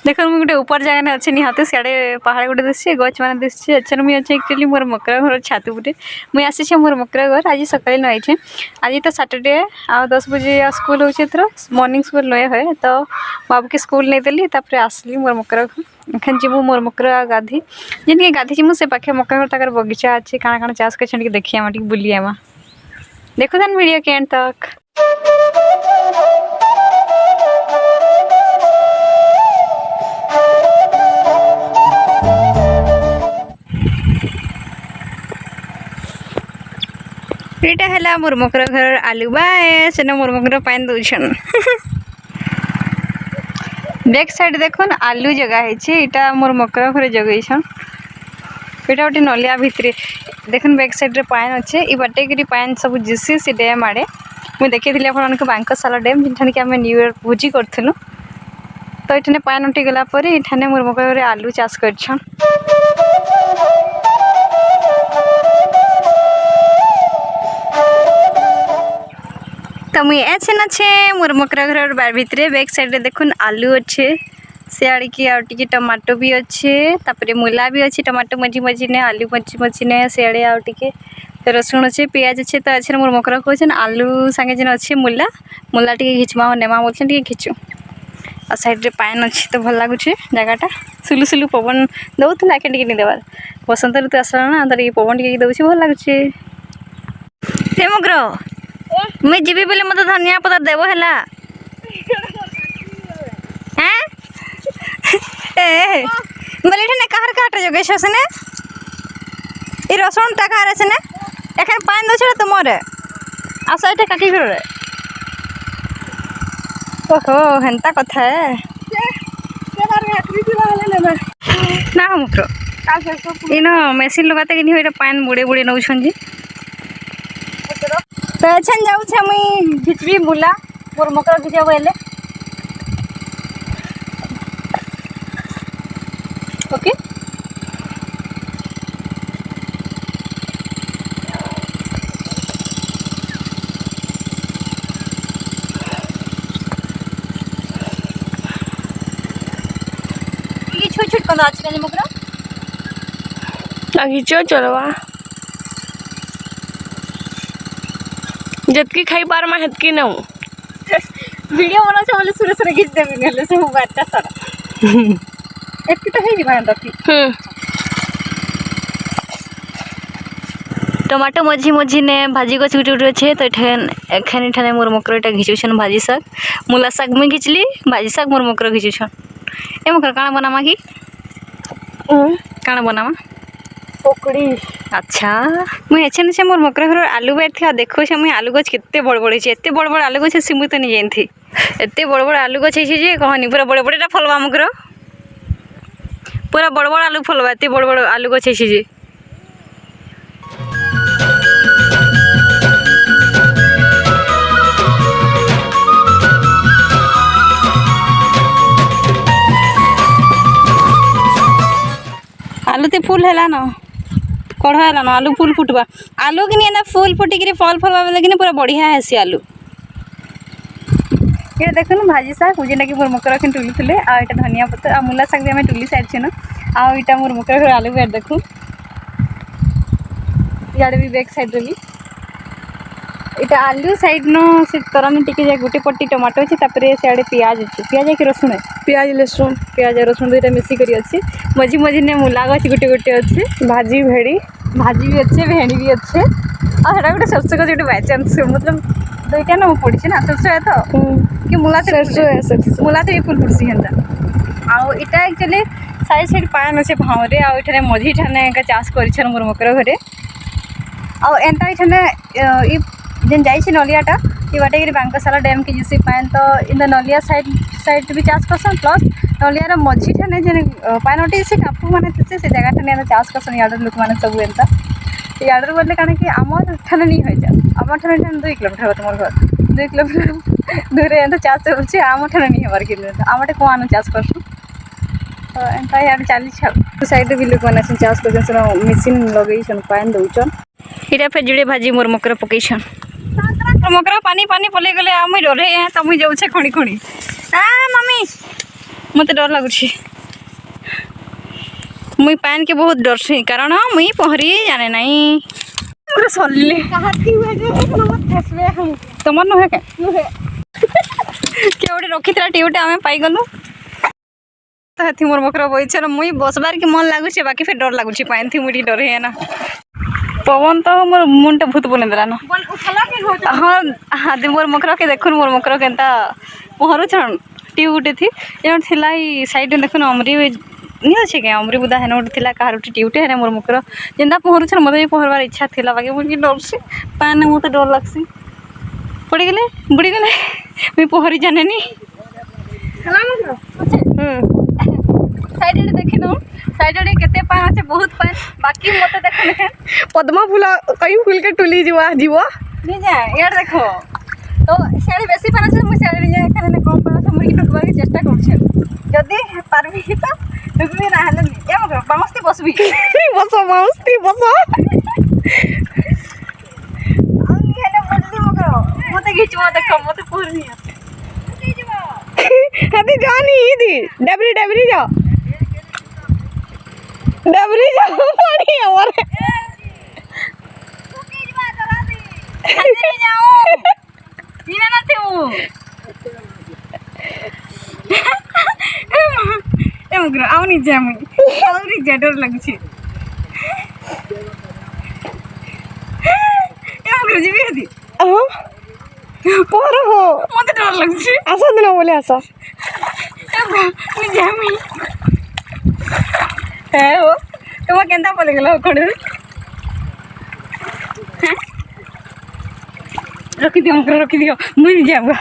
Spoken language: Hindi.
देख मुझे गोटे ऊपर जगह अच्छे निहाते सियाड़े पहाड़ गोटे दिशे गच मैंने दिशे अच्छा मुझे अच्छे एक्चुअली मोर मकरा घर छात उठे मुझे आसी मोर मकरा घर आज सकाल नई आज तो सैटरडे आ 10 बजे स्कूल हो मॉर्निंग स्कूल नए हुए तो बाबू के स्कूल नहीं देली आसली मोर मकरा घर एखन जीवु मोर मकरा गाधी जिनके गाधी जीवु से पाखे मकरा घर तक बगीचा अच्छे काଣା काଣା चाष कर देखिए बुलिया देखो थान वीडियो के एंड तक। एटा है मोर मकरा घर आलू बाए से मोर मकरा पानी दौन बैक साइड देख आलू जगह है मोर मकरा घर जगैछन एटा गोटे नलिया भितर देख बैक साइड रे पान अच्छे ये बाटे कि पान सब जिसी से डैम आड़े मुझे देखी आपको बांकसाला डैम जिठाने कि आम न्यू ईयर भोजी करूँ तो ये पान उठी गला ये मोर मकरा घर आलू चाष कर तो मुझे अच्छे मोर मकरा घर बार भितर बैक साइड रे देखुन आलू अच्छे सियाड़ की आउटी टमाटो भी अच्छे तापर मूला भी अच्छे टमाटो मझी मझी ने आलू मझी मझी ने सियाड़े आउटी रसुण अच्छे पियाज अच्छे तो अच्छे मोर मकरा कहन आलू सांगे जेन अच्छे मूला मूला टी घिचमा नेमा बोलछन टी घिचु आ साइड रे पान अच्छे तो भल लगुचे जगहटा सुलु सुलु पवन दौला के नहीं देवार बसंत ऋतु आसला ना तो पवन टी दौर भल लगुचे हे मकरा मैं जीवी बोले मत धनिया पत्ता देव है बोले कहर काटे जगे सेने ये रसुन टा कह सेने एखन पानी दे तुम आस ये काटी फिर ओहो हेन्ता कथा है ना मुक्र इन मेसीन लगाते कि पान बुड़े बुड़े नौ तो अच्छा जाऊे मुई घिचबी मूला मोर मकरा घिचा बोले ओके छुट छुट कौन आज कल मकरा घिचो चलवा जतकी खाई पार मा हेतकी न वीडियो बना बोले सुरे सुरे घिच देबी नेले से बाटा सारा एतकी तो हेजी भान रखी टमाटो मझी मझी ने भाजी को छुटी उठी अच्छे तो एखन ठाने मोर मकरा घिचुछन भाजी शाग मूला शाग मुई घिचली भाजी शाग मोर मकरा घिचुछन ए मकरा काଣା बनामा कि काଣା बनामा पकड़ी अच्छा मुझे अच्छे मोर मकरा घर आलू बार थी देखो मुझे आलू गछ केते बड़ बड़ एते बड़ बड़ आलू गछ सिमुई तो नहीं जानी एते बड़ बड़ आलू गछ जे कहनी पूरा बड़े बड़ेटा फलवा मकर पूरा बड़ बड़ आलू फलवा एते बड़ बड़ आलू गछ जे आलू तो फूल है ना कढ़ा है ना आलू फूल फुटवा आलू कि नहीं फूल फुटिक फल फलवा बेले पूरा बढ़िया हेसी आलू ये देख भाजी शाग जेनटा कि मोर मकरा खन टुली थे आटा धनिया पत्तर आ मूला शाग भी आम टुली सारी छे आटा मोर मकरा घर आलू बेर देखू इे भी बैक साइड भी इटा आलू साइड नो से तरह टिके गोटे पट्टी टमाटो अच्छे सियाड़े पियाज अच्छे पियाज कि रसुण पियाज रसुण दुईटा मिसिक अच्छे मझी मझी ने मूला गछ गोटे गोटे अच्छे भाजी भी अच्छे भेड़ी भी अच्छे और गोटे सरसों गछ गोटे बाई चान्स मतलब दुईटा ना पड़ी ना सरसों है तो कि मूला मूला तो फुल फुटसी हेन्ता आउ इटा एक्चुअली साइड साइड पान अच्छे भावरे आठे मझी ठाने चाष कर मोर मकरा घरे आउ एंता ये जेन जाइए नलियाटा ये बाटे कि बांकसाला डैम की जिसी पान तो इन नलिया साइड भी चाष करसन प्लस नलियार मझी ठाने जेन पान उठे से टापू मैंने से जगह ठाने चाष करसन यार लोक मैंने सब एंता यार बोले कण कि आम ठाने नहीं हो जाए आम ठाने 2 किलोमीटर तुम घर 2 किलोमीटर दूर एंता चाष होचे आम ठाने नहीं हबार कि आमटे कौन चाष करसन तो एंता यार चली साइड भी लोक मैंने चाष कर मेसीन लगे पान दौन इटा फिर जुड़े भाजी मोर मकरा पकईछन मकरा पानी पानी पले गले मुई डरे तो मुई जाऊे खणी खणी हाँ मम्मी मत डर लगुच मुई पान के बहुत डर से कारण मुई पहरी जाने नहीं सल्ले तुम नुहे के किए गोटे रखी टीउटे आम पाईगलु तो मोर मकर बईचर मुई बसबार के मन लगुच बाकी फिर डर लगुच पान थी मुझे डर है ना पवन तो मोर मुंड भूत बने देला ना हाँ हाँ मोर मकर के देखुन मोर मकर के पहरू छन टीउ गुटे थी एन थिला ई साइड में देखुन अमरी नहीं अच्छे क्या अमरी बुदा हेन गोटे थिला कहार टीउटे है मोर मकर जेनता पहरू छन मत भी पहरबार इच्छा थिला बाकी मुझे डर से पान मत डर लगसी पड़ी गले बुड़ी गले मुई पहरी जाने नी साइड देखी दो साइड केते पान আছে बहुत पान बाकी मते देखो देखे पद्मा फूल कई फूल के टुली जीवा जीवा नहीं जा यार देखो तो साड़ी बेसी पान আছে मुई साड़ी जा एखाने कम पान আছে मुई टुकबार के चेष्टा करछे जदी पारबी तो टुकबी ना हले या मगर बामस्ती बसबी बसो मस्ती बसो आउ नी हेले बदली मगर मते घिचवा देखो मते पूरी हदी जानी इदी डबरी डबरी जा डबरी जा पानी और अंदर जाओ इने ना थे ए मगर आउ नी जा मुई आउरी जा डर लगछि ए मगर जीबी हदी पर हो मते डर लगछि आसा दिन बोले आसा मुई जामी है हो तुम केंता पले गेलो खड़े रखी दियो मुझे रखी दियो मुझे जाऊंगा